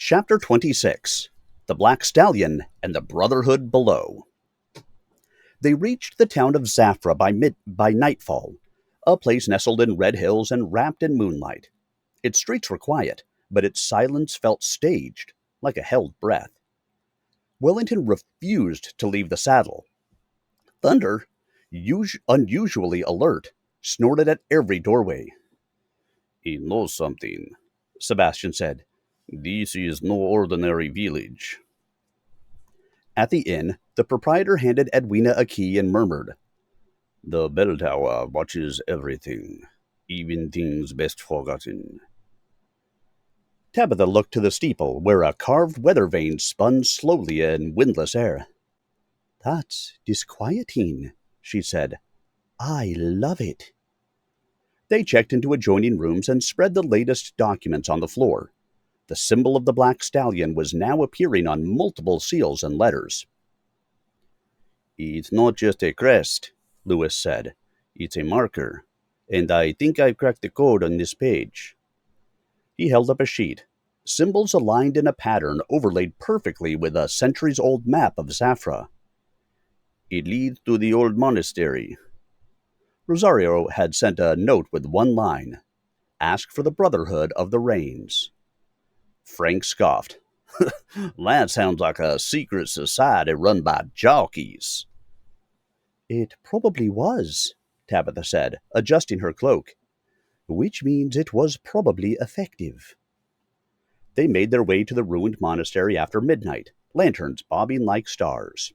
Chapter 26 The Black Stallion and the Brotherhood Below. They reached the town of Zafra by nightfall, a place nestled in red hills and wrapped in moonlight. Its streets were quiet, but its silence felt staged, like a held breath. Wellington refused to leave the saddle. Thunder, unusually alert, snorted at every doorway. "He knows something," Sebastian said. "This is no ordinary village." At the inn, the proprietor handed Edwina a key and murmured, "The bell tower watches everything, even things best forgotten." Tabitha looked to the steeple, where a carved weather vane spun slowly in windless air. "That's disquieting," she said. "I love it." They checked into adjoining rooms and spread the latest documents on the floor. The symbol of the Black Stallion was now appearing on multiple seals and letters. "It's not just a crest," Lewis said. "It's a marker, and I think I've cracked the code on this page." He held up a sheet. Symbols aligned in a pattern overlaid perfectly with a centuries-old map of Zafra. "It leads to the old monastery." Rosario had sent a note with one line, "Ask for the Brotherhood of the Rains." Frank scoffed. "That sounds like a secret society run by jockeys." "It probably was," Tabitha said, adjusting her cloak, "which means it was probably effective." They made their way to the ruined monastery after midnight, lanterns bobbing like stars.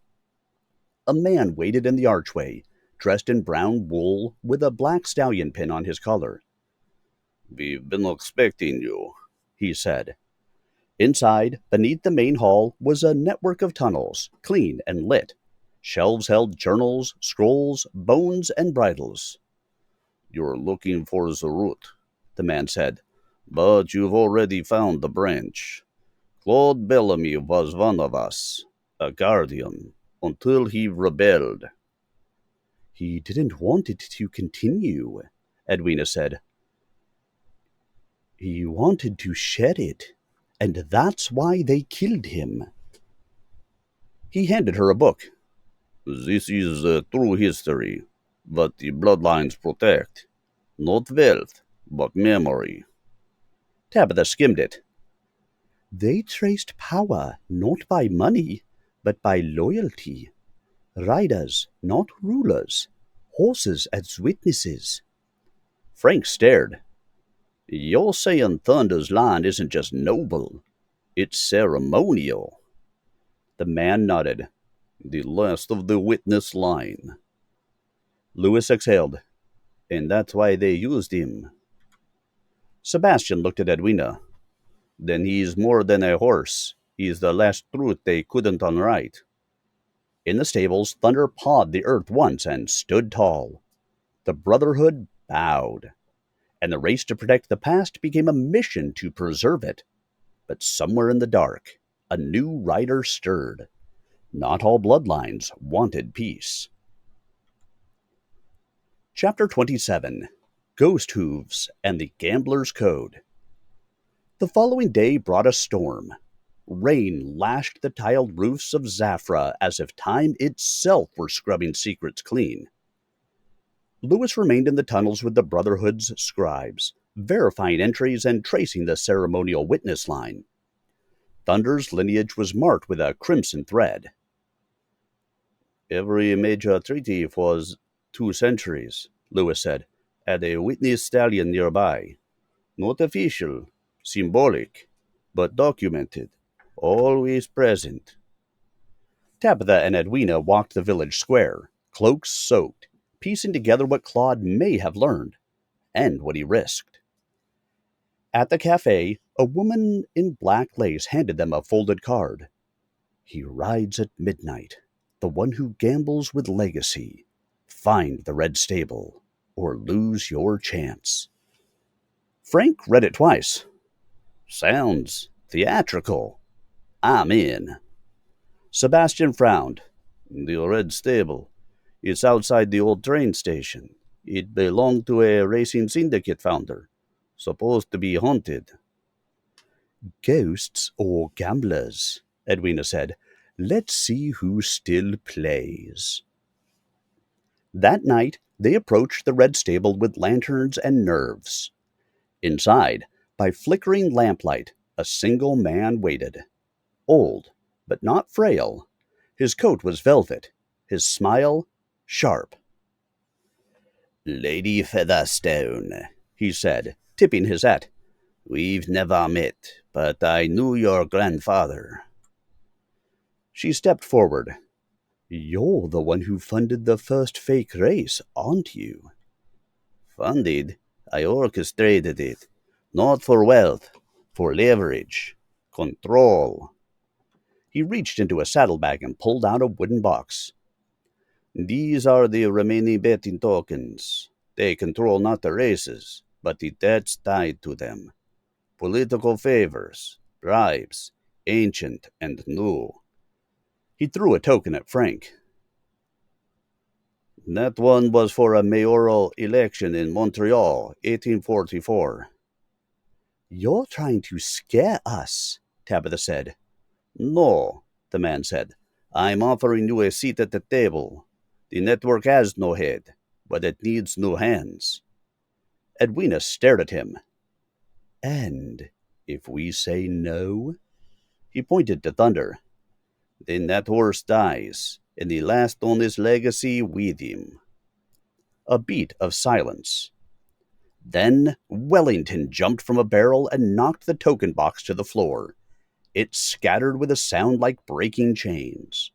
A man waited in the archway, dressed in brown wool with a black stallion pin on his collar. "We've been expecting you," he said. Inside, beneath the main hall, was a network of tunnels, clean and lit. Shelves held journals, scrolls, bones, and bridles. "You're looking for the root," the man said, "but you've already found the branch. Claude Bellamy was one of us, a guardian, until he rebelled." "He didn't want it to continue," Edwina said. "He wanted to shed it, and that's why they killed him." He handed her a book. "This is true history, but the bloodlines protect. Not wealth, but memory." Tabitha skimmed it. "They traced power not by money, but by loyalty. Riders, not rulers. Horses as witnesses." Frank stared. "You're saying Thunder's line isn't just noble, it's ceremonial." The man nodded. "The last of the witness line." Lewis exhaled. "And that's why they used him." Sebastian looked at Edwina. "Then he's more than a horse. He's the last truth they couldn't unwrite." In the stables, Thunder pawed the earth once and stood tall. The Brotherhood bowed, and the race to protect the past became a mission to preserve it. But somewhere in the dark, a new rider stirred. Not all bloodlines wanted peace. Chapter 27 Ghost Hooves and the Gambler's Code. The following day brought a storm. Rain lashed the tiled roofs of Zafra as if time itself were scrubbing secrets clean. Lewis remained in the tunnels with the Brotherhood's scribes, verifying entries and tracing the ceremonial witness line. Thunder's lineage was marked with a crimson thread. "Every major treaty was 2 centuries," Lewis said, "had a witness stallion nearby. Not official, symbolic, but documented, always present." Tabitha and Edwina walked the village square, cloaks soaked, piecing together what Claude may have learned, and what he risked. At the cafe, a woman in black lace handed them a folded card. "He rides at midnight, the one who gambles with legacy. Find the red stable, or lose your chance." Frank read it twice. "Sounds theatrical. I'm in." Sebastian frowned. "The red stable. It's outside the old train station. It belonged to a racing syndicate founder. Supposed to be haunted." Ghosts or gamblers, Edwina said. Let's see who still plays. That night, they approached the red stable with lanterns and nerves. Inside, by flickering lamplight, a single man waited. Old, but not frail. His coat was velvet, his smile sharp. Lady Featherstone, he said, tipping his hat. We've never met, but I knew your grandfather. She stepped forward. You're the one who funded the first fake race, aren't you? Funded? I orchestrated it. Not for wealth, for leverage, control. He reached into a saddlebag and pulled out a wooden box. These are the remaining betting tokens. They control not the races, but the debts tied to them. Political favors, bribes, ancient and new. He threw a token at Frank. That one was for a mayoral election in Montreal, 1844. You're trying to scare us, Tabitha said. No, the man said. I'm offering you a seat at the table. The network has no head, but it needs new hands. Edwina stared at him. And if we say no? He pointed to Thunder. Then that horse dies, and the last on his legacy with him. A beat of silence. Then Wellington jumped from a barrel and knocked the token box to the floor. It scattered with a sound like breaking chains.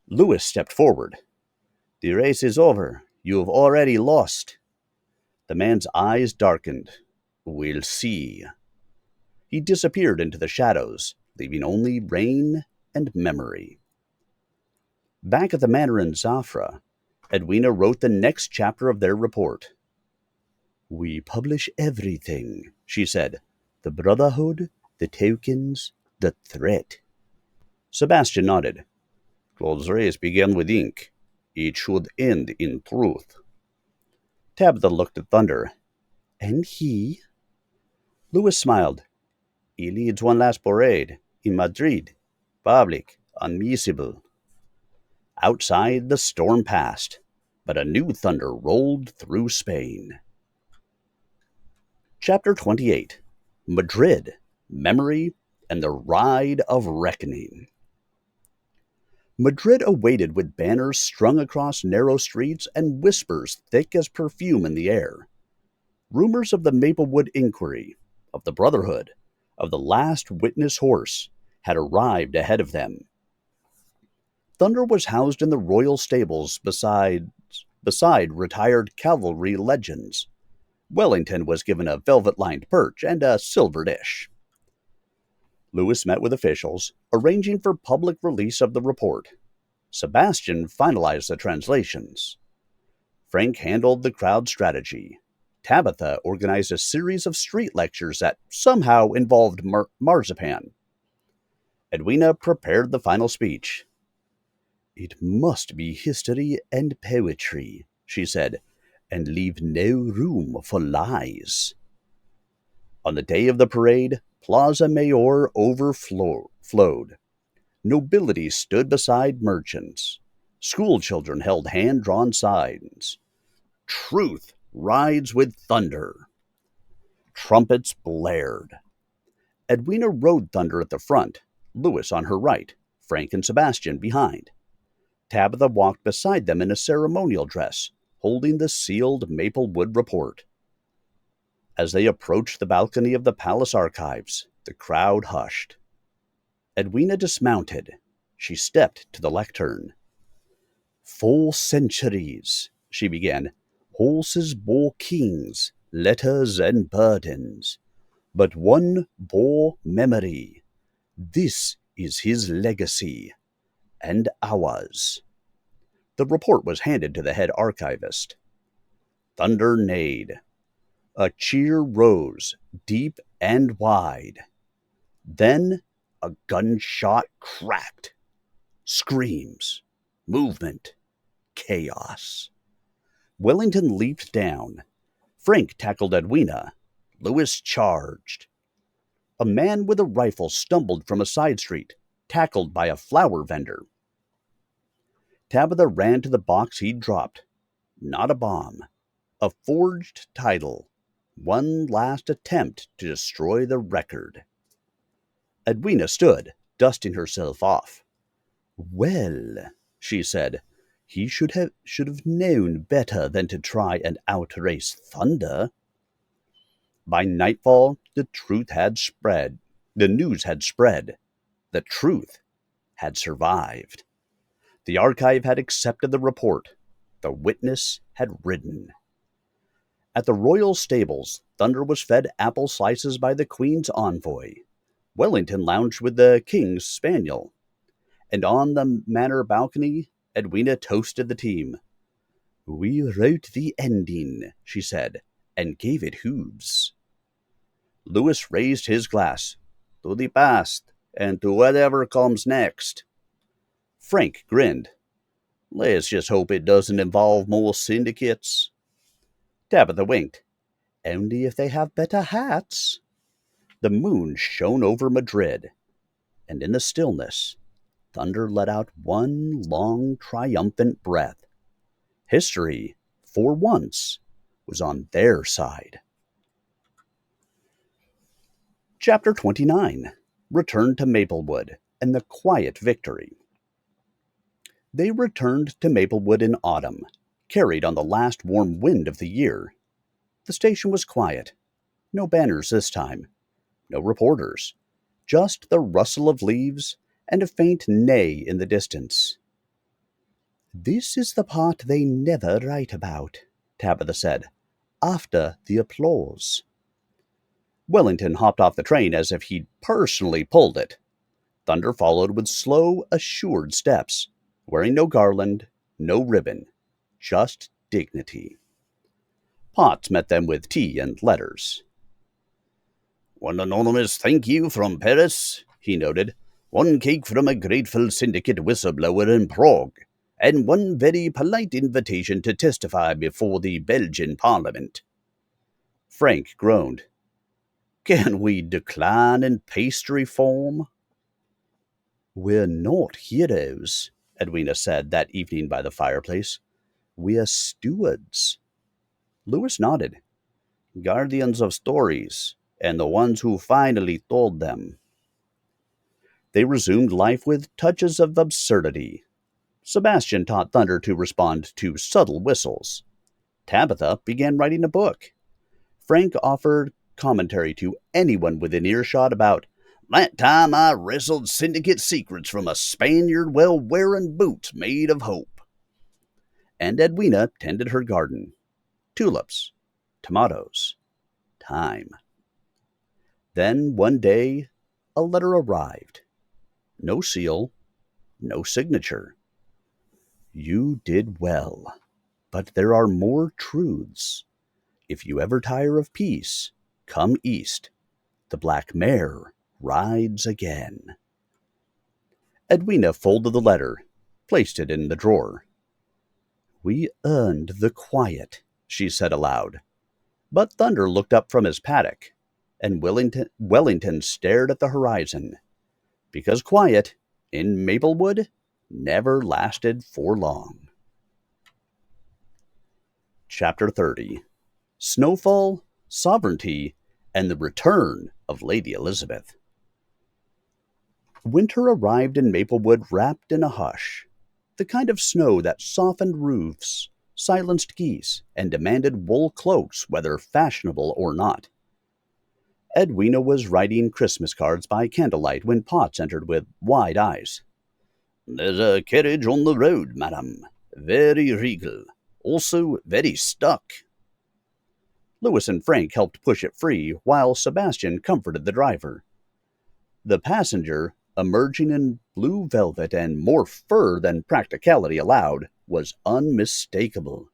Lewis stepped forward. The race is over. You have already lost. The man's eyes darkened. We'll see. He disappeared into the shadows, leaving only rain and memory. Back at the manor in Zafra, Edwina wrote the next chapter of their report. We publish everything, she said. The Brotherhood, the tokens, the threat. Sebastian nodded. Claude's race began with ink. It should end in truth. Tabitha looked at Thunder. And he? Lewis smiled. He leads one last parade, in Madrid. Public, unmissable. Outside, the storm passed, but a new thunder rolled through Spain. Chapter 28. Madrid, Memory, and the Ride of Reckoning. Madrid awaited with banners strung across narrow streets and whispers thick as perfume in the air. Rumors of the Maplewood inquiry, of the Brotherhood, of the last witness horse, had arrived ahead of them. Thunder was housed in the royal stables beside retired cavalry legends. Wellington was given a velvet-lined perch and a silver dish. Lewis met with officials, arranging for public release of the report. Sebastian finalized the translations. Frank handled the crowd strategy. Tabitha organized a series of street lectures that somehow involved marzipan. Edwina prepared the final speech. It must be history and poetry, she said, and leave no room for lies. On the day of the parade, Plaza Mayor overflowed. Nobility stood beside merchants. Schoolchildren held hand-drawn signs. Truth rides with thunder. Trumpets blared. Edwina rode Thunder at the front, Lewis on her right, Frank and Sebastian behind. Tabitha walked beside them in a ceremonial dress, holding the sealed Maplewood report. As they approached the balcony of the palace archives, the crowd hushed. Edwina dismounted. She stepped to the lectern. 4 centuries, she began. Horses bore kings, letters and burdens. But one bore memory. This is his legacy. And ours. The report was handed to the head archivist. Thunder neighed. A cheer rose, deep and wide. Then a gunshot cracked. Screams, movement, chaos. Wellington leaped down. Frank tackled Edwina. Lewis charged. A man with a rifle stumbled from a side street, tackled by a flower vendor. Tabitha ran to the box he'd dropped. Not a bomb. A forged title. One last attempt to destroy the record. Edwina stood, dusting herself off. "Well," she said, "he should have known better than to try and outrace thunder." By nightfall, the truth had spread. The news had spread. The truth had survived. The archive had accepted the report. The witness had ridden. At the royal stables, Thunder was fed apple slices by the Queen's envoy. Wellington lounged with the King's spaniel. And on the manor balcony, Edwina toasted the team. "We wrote the ending," she said, "and gave it hooves." Louis raised his glass. "To the past, and to whatever comes next." Frank grinned. "Let's just hope it doesn't involve more syndicates." Tabitha winked. "Only if they have better hats." The moon shone over Madrid, and in the stillness, Thunder let out one long, triumphant breath. History, for once, was on their side. Chapter 29. Return to Maplewood and the Quiet Victory. They returned to Maplewood in autumn, carried on the last warm wind of the year. The station was quiet. No banners this time. No reporters. Just the rustle of leaves and a faint neigh in the distance. "This is the part they never write about," Tabitha said, "after the applause." Wellington hopped off the train as if he'd personally pulled it. Thunder followed with slow, assured steps, wearing no garland, no ribbon, just dignity. Potts met them with tea and letters. "One anonymous thank you from Paris," he noted. "One cake from a grateful syndicate whistleblower in Prague, and one very polite invitation to testify before the Belgian Parliament." Frank groaned. "Can we decline in pastry form?" "We're not heroes," Edwina said that evening by the fireplace. "We're stewards." Louis nodded. "Guardians of stories, and the ones who finally told them." They resumed life with touches of absurdity. Sebastian taught Thunder to respond to subtle whistles. Tabitha began writing a book. Frank offered commentary to anyone within earshot about "that time I wrestled syndicate secrets from a Spaniard while wearing boots made of hope." And Edwina tended her garden. Tulips, tomatoes, thyme. Then, one day, a letter arrived. No seal, no signature. "You did well, but there are more truths. If you ever tire of peace, come east. The Black Mare rides again." Edwina folded the letter, placed it in the drawer. "We earned the quiet," she said aloud. But Thunder looked up from his paddock, and Wellington stared at the horizon, because quiet in Maplewood never lasted for long. Chapter 30. Snowfall, Sovereignty, and the Return of Lady Elizabeth. Winter arrived in Maplewood wrapped in a hush, the kind of snow that softened roofs, silenced geese, and demanded wool cloaks whether fashionable or not. Edwina was writing Christmas cards by candlelight when Potts entered with wide eyes. "There's a carriage on the road, madam. Very regal. Also very stuck." Louis and Frank helped push it free while Sebastian comforted the driver. The passenger, emerging in blue velvet and more fur than practicality allowed, was unmistakable.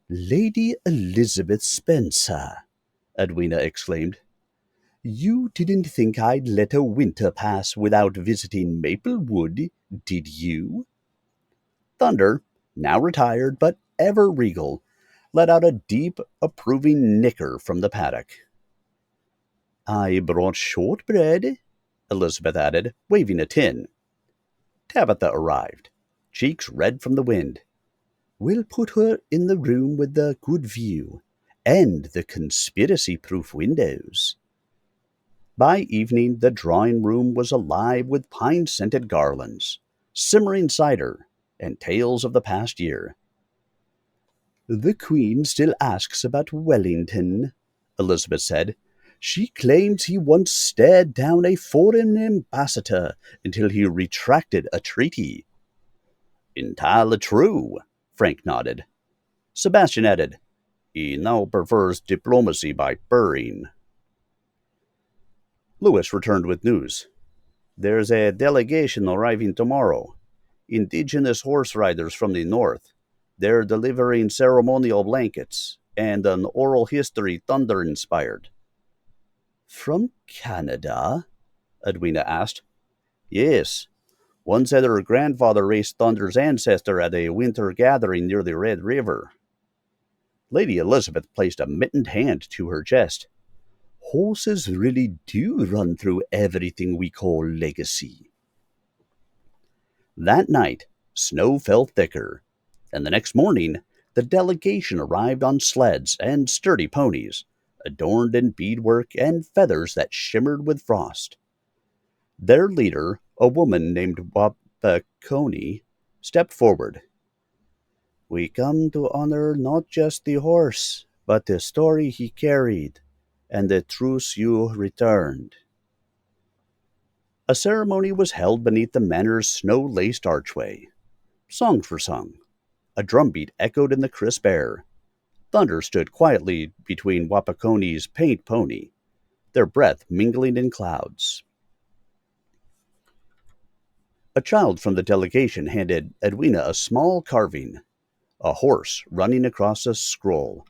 "Lady Elizabeth Spencer," Edwina exclaimed. "You didn't think I'd let a winter pass without visiting Maplewood, did you?" Thunder, now retired but ever regal, let out a deep, approving nicker from the paddock. I brought shortbread, Elizabeth added, waving a tin. Tabitha arrived, cheeks red from the wind. We'll put her in the room with the good view and the conspiracy-proof windows. By evening, the drawing-room was alive with pine-scented garlands, simmering cider, and tales of the past year. The Queen still asks about Wellington, Elizabeth said. She claims he once stared down a foreign ambassador until he retracted a treaty. Entirely true, Frank nodded. Sebastian added, He now prefers diplomacy by burying. Lewis returned with news. There's a delegation arriving tomorrow. Indigenous horse riders from the north. They're delivering ceremonial blankets and an oral history thunder inspired. From Canada? Edwina asked. Yes. One said her grandfather raced Thunder's ancestor at a winter gathering near the Red River. Lady Elizabeth placed a mittened hand to her chest. Horses really do run through everything we call legacy. That night, snow fell thicker, and the next morning, the delegation arrived on sleds and sturdy ponies, adorned in beadwork and feathers that shimmered with frost. Their leader, a woman named Wapakoni, stepped forward. We come to honor not just the horse, but the story he carried, and the truce you returned. A ceremony was held beneath the manor's snow-laced archway. Songs were sung. A drumbeat echoed in the crisp air. Thunder stood quietly between Wapakoni's paint pony, their breath mingling in clouds. A child from the delegation handed Edwina a small carving, a horse running across a scroll.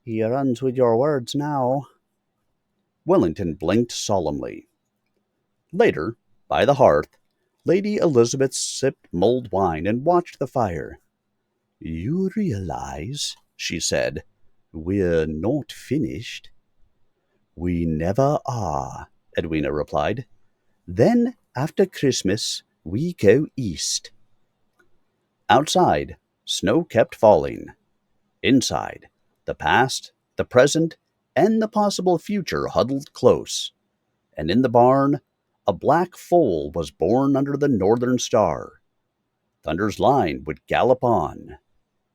He runs with your words now. Wellington blinked solemnly. Later, by the hearth, Lady Elizabeth sipped mulled wine and watched the fire. You realize, she said, we're not finished. We never are, Edwina replied. Then, after Christmas, we go east. Outside, snow kept falling. Inside, the past, the present, and the possible future huddled close. And in the barn, a black foal was born under the northern star. Thunder's line would gallop on.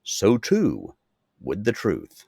So too would the truth.